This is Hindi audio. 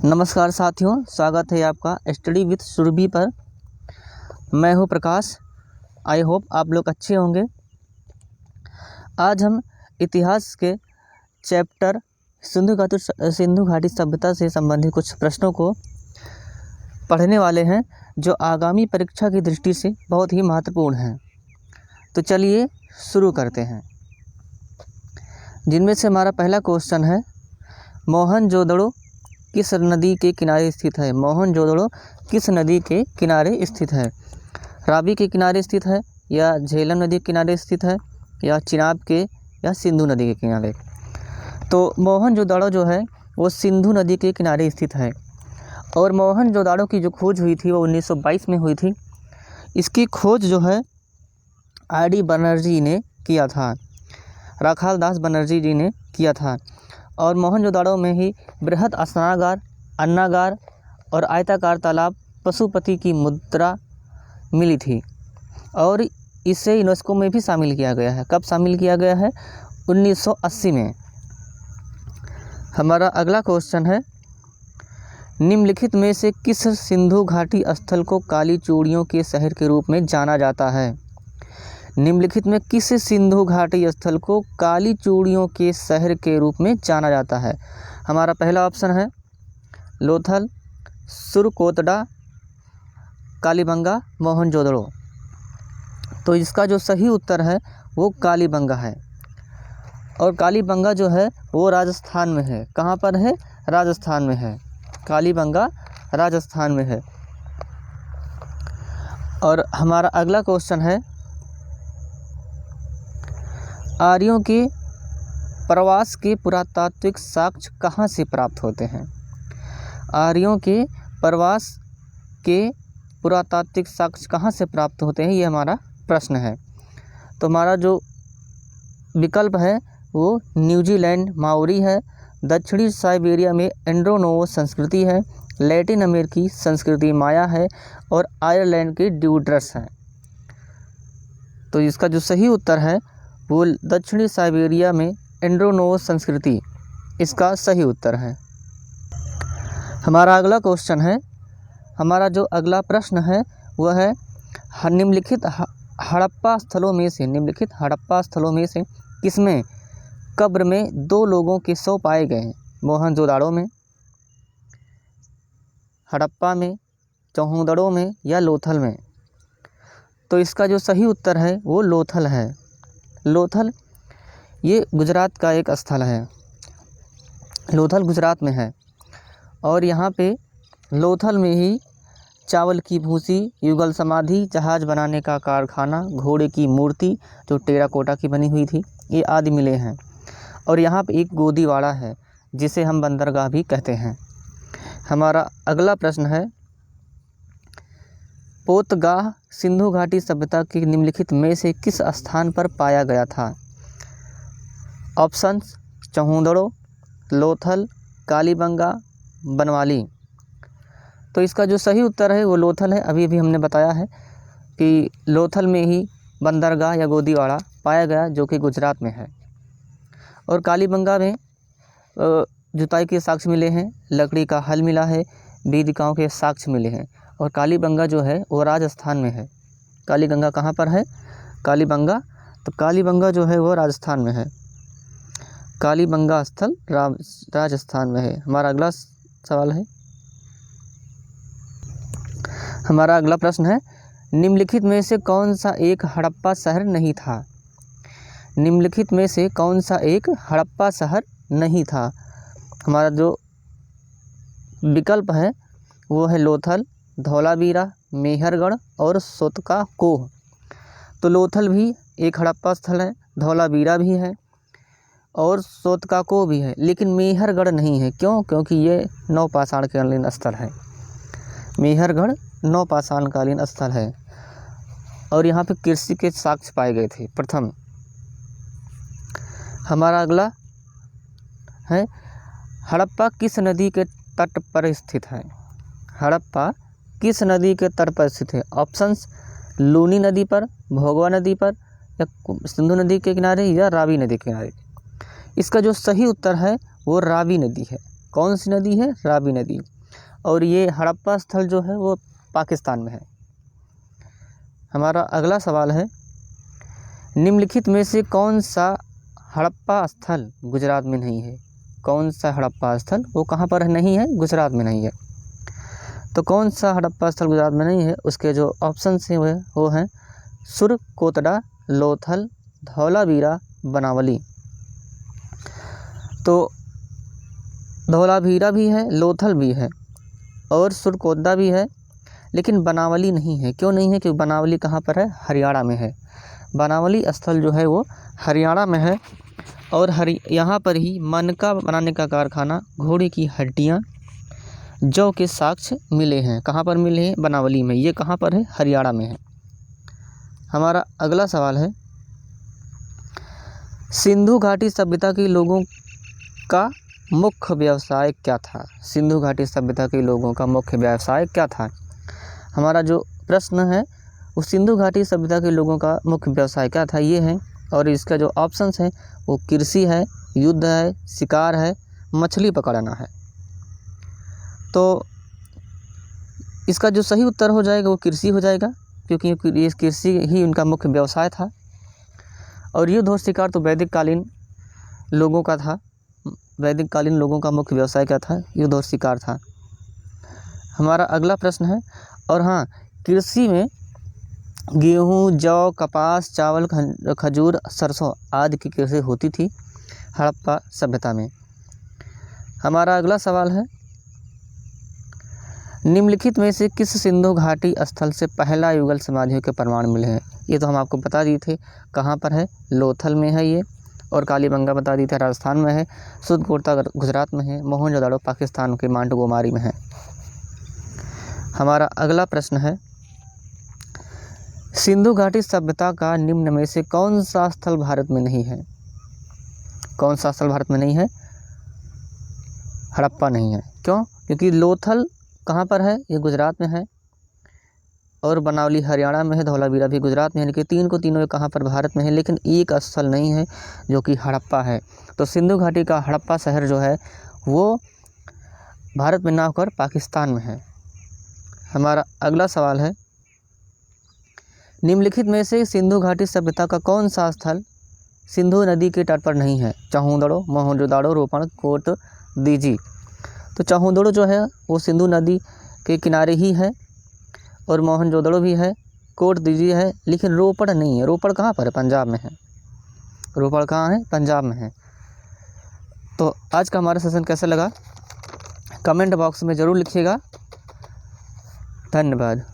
नमस्कार साथियों, स्वागत है आपका स्टडी विथ सुरभि पर। मैं हूं प्रकाश। आई होप आप लोग अच्छे होंगे। आज हम इतिहास के चैप्टर सिंधु घाटी सभ्यता से संबंधित कुछ प्रश्नों को पढ़ने वाले हैं जो आगामी परीक्षा की दृष्टि से बहुत ही महत्वपूर्ण हैं। तो चलिए शुरू करते हैं। जिनमें से हमारा पहला क्वेश्चन है, मोहनजोदड़ो किस नदी के किनारे स्थित है? मोहनजोदड़ो किस नदी के किनारे स्थित है? रावी के किनारे स्थित है, या झेलम नदी के किनारे स्थित है, या चिनाब के, या सिंधु नदी के किनारे? तो मोहनजोदड़ो जो है वो सिंधु नदी के किनारे स्थित है। और मोहनजोदड़ो की जो खोज हुई थी वो 1922 में हुई थी। इसकी खोज जो है आर.डी. बनर्जी ने किया था, राखाल दास बनर्जी जी ने किया था। और मोहनजोदड़ो में ही बृहद स्नानागार, अन्नागार और आयताकार तालाब पशुपति की मुद्रा मिली थी। और इसे यूनेस्को में भी शामिल किया गया है। कब शामिल किया गया है? 1980 में। हमारा अगला क्वेश्चन है, निम्नलिखित में से किस सिंधु घाटी स्थल को काली चूड़ियों के शहर के रूप में जाना जाता है? निम्नलिखित में किस सिंधु घाटी स्थल को काली चूड़ियों के शहर के रूप में जाना जाता है? हमारा पहला ऑप्शन है लोथल, सुरकोटड़ा, कालीबंगा, मोहनजोदड़ो। तो इसका जो सही उत्तर है वो कालीबंगा है। और कालीबंगा जो है वो राजस्थान में है। कहाँ पर है? राजस्थान में है। कालीबंगा राजस्थान में है। और हमारा अगला क्वेश्चन है, आर्यों के प्रवास के पुरातात्विक साक्ष्य कहाँ से प्राप्त होते हैं? आर्यों के प्रवास के पुरातात्विक साक्ष्य कहाँ से प्राप्त होते हैं, ये हमारा प्रश्न है। तो हमारा जो विकल्प है वो न्यूजीलैंड माओरी है, दक्षिणी साइबेरिया में एंड्रोनोवो संस्कृति है, लैटिन अमेरिकी संस्कृति माया है, और आयरलैंड के ड्यूड्रस हैं। तो इसका जो सही उत्तर है वो दक्षिणी साइबेरिया में एंड्रोनोवो संस्कृति इसका सही उत्तर है। हमारा अगला क्वेश्चन है, हमारा जो अगला प्रश्न है वह है, निम्नलिखित हड़प्पा स्थलों में से किसमें कब्र में 2 लोगों के शव पाए गए हैं? मोहनजोदड़ो में, हड़प्पा में, चौहोदड़ो में, या लोथल में? तो इसका जो सही उत्तर है वो लोथल है। लोथल ये गुजरात का एक स्थल है। लोथल गुजरात में है। और यहाँ पे लोथल में ही चावल की भूसी, युगल समाधि, जहाज बनाने का कारखाना, घोड़े की मूर्ति जो टेराकोटा की बनी हुई थी, ये आदि मिले हैं। और यहाँ पे एक गोदीवाड़ा है जिसे हम बंदरगाह भी कहते हैं। हमारा अगला प्रश्न है, पोतगाह सिंधु घाटी सभ्यता के निम्नलिखित में से किस स्थान पर पाया गया था? ऑप्शंस चौहोदड़ो, लोथल, कालीबंगा, बनवाली। तो इसका जो सही उत्तर है वो लोथल है। अभी हमने बताया है कि लोथल में ही बंदरगाह या गोदीवाड़ा पाया गया जो कि गुजरात में है। और कालीबंगा में जुताई के साक्ष्य मिले हैं, लकड़ी का हल मिला है, वेदिकाओं के साक्ष्य मिले हैं। और कालीबंगा जो है वो राजस्थान में है। कालीगंगा कहाँ पर है? कालीबंगा। तो कालीबंगा जो है वो राजस्थान में है। कालीबंगा स्थल राजस्थान में है। हमारा अगला सवाल है, हमारा अगला प्रश्न है, निम्नलिखित में से कौन सा एक हड़प्पा शहर नहीं था? निम्नलिखित में से कौन सा एक हड़प्पा शहर नहीं था? हमारा जो विकल्प है वो है लोथल, धौलावीरा, मेहरगढ़ और सोतका कोह। तो लोथल भी एक हड़प्पा स्थल है, धौलावीरा भी है और सोतका कोह भी है, लेकिन मेहरगढ़ नहीं है। क्यों? क्योंकि ये नवपाषाणकालीन स्थल है। मेहरगढ़ नवपाषाणकालीन स्थल है। और यहाँ पे कृषि के साक्ष्य पाए गए थे प्रथम। हमारा अगला है, हड़प्पा किस नदी के तट पर स्थित है? हड़प्पा किस नदी के तट पर स्थित है? ऑप्शंस लूनी नदी पर, भोगवा नदी पर, या सिंधु नदी के किनारे, या रावी नदी के किनारे? इसका जो सही उत्तर है वो रावी नदी है। कौन सी नदी है? रावी नदी। और ये हड़प्पा स्थल जो है वो पाकिस्तान में है। हमारा अगला सवाल है, निम्नलिखित में से कौन सा हड़प्पा स्थल गुजरात में नहीं है? कौन सा हड़प्पा स्थल वो कहाँ पर नहीं है? गुजरात में नहीं है। तो कौन सा हड़प्पा स्थल गुजरात में नहीं है? उसके जो ऑप्शन हैं वो हैं सुरकोतडा, लोथल, धौलावीरा, बनावली। तो धौलावीरा भी है, लोथल भी है और सुरकोतडा भी है, लेकिन बनावली नहीं है। क्यों नहीं है? क्योंकि बनावली कहाँ पर है? हरियाणा में है। बनावली स्थल जो है वो हरियाणा में है। और यहाँ पर ही मनका बनाने का कारखाना, घोड़े की हड्डियाँ, जौ के साक्ष्य मिले हैं। कहाँ पर मिले हैं? बनावली में। ये कहाँ पर है? हरियाणा में है। हमारा अगला सवाल है, सिंधु घाटी सभ्यता के लोगों का मुख्य व्यवसाय क्या था? सिंधु घाटी सभ्यता के लोगों का मुख्य व्यवसाय क्या था? हमारा जो प्रश्न है वो सिंधु घाटी सभ्यता के लोगों का मुख्य व्यवसाय क्या था, ये है। और इसका जो ऑप्शंस हैं वो कृषि है, युद्ध है, शिकार है, मछली पकड़ना है। तो इसका जो सही उत्तर हो जाएगा वो कृषि हो जाएगा, क्योंकि ये कृषि ही उनका मुख्य व्यवसाय था। और युद्ध और शिकार तो वैदिक कालीन लोगों का था। वैदिक कालीन लोगों का मुख्य व्यवसाय क्या था? युद्ध और शिकार था। हमारा अगला प्रश्न है, और हाँ, कृषि में गेहूँ, जौ, कपास, चावल, खजूर, सरसों आदि की कृषि होती थी हड़प्पा सभ्यता में। हमारा अगला सवाल है, निम्नलिखित में से किस सिंधु घाटी स्थल से पहला युगल समाधियों के प्रमाण मिले हैं? ये तो हम आपको बता दिए थे, कहाँ पर है? लोथल में है ये। और कालीबंगा बता दी थी राजस्थान में है। सुरकोतडा गुजरात में है। मोहनजोदड़ो पाकिस्तान के मांडगोमारी में है। हमारा अगला प्रश्न है, सिंधु घाटी सभ्यता का निम्न में से कौन सा स्थल भारत में नहीं है? कौन सा स्थल भारत में नहीं है? हड़प्पा नहीं है। क्यों? क्योंकि लोथल कहाँ पर है? ये गुजरात में है। और बनावली हरियाणा में है, धौलावीरा भी गुजरात में है। लेकिन तीनों कहाँ पर? भारत में है। लेकिन एक स्थल नहीं है जो कि हड़प्पा है। तो सिंधु घाटी का हड़प्पा शहर जो है वो भारत में ना होकर पाकिस्तान में है। हमारा अगला सवाल है, निम्नलिखित में से सिंधु घाटी सभ्यता का कौन सा स्थल सिंधु नदी के तट पर नहीं है? चहुंदड़ो, मोहनजोदड़ो, रोपण, कोट दीजी। तो चहुंदड़ो जो है वो सिंधु नदी के किनारे ही है, और मोहनजोदड़ो भी है, कोट दीजी है, लेकिन रोपड़ नहीं है। रोपड़ कहाँ पर है? पंजाब में है। रोपड़ कहाँ है? पंजाब में है। तो आज का हमारा सेशन कैसा लगा कमेंट बॉक्स में ज़रूर लिखिएगा। धन्यवाद।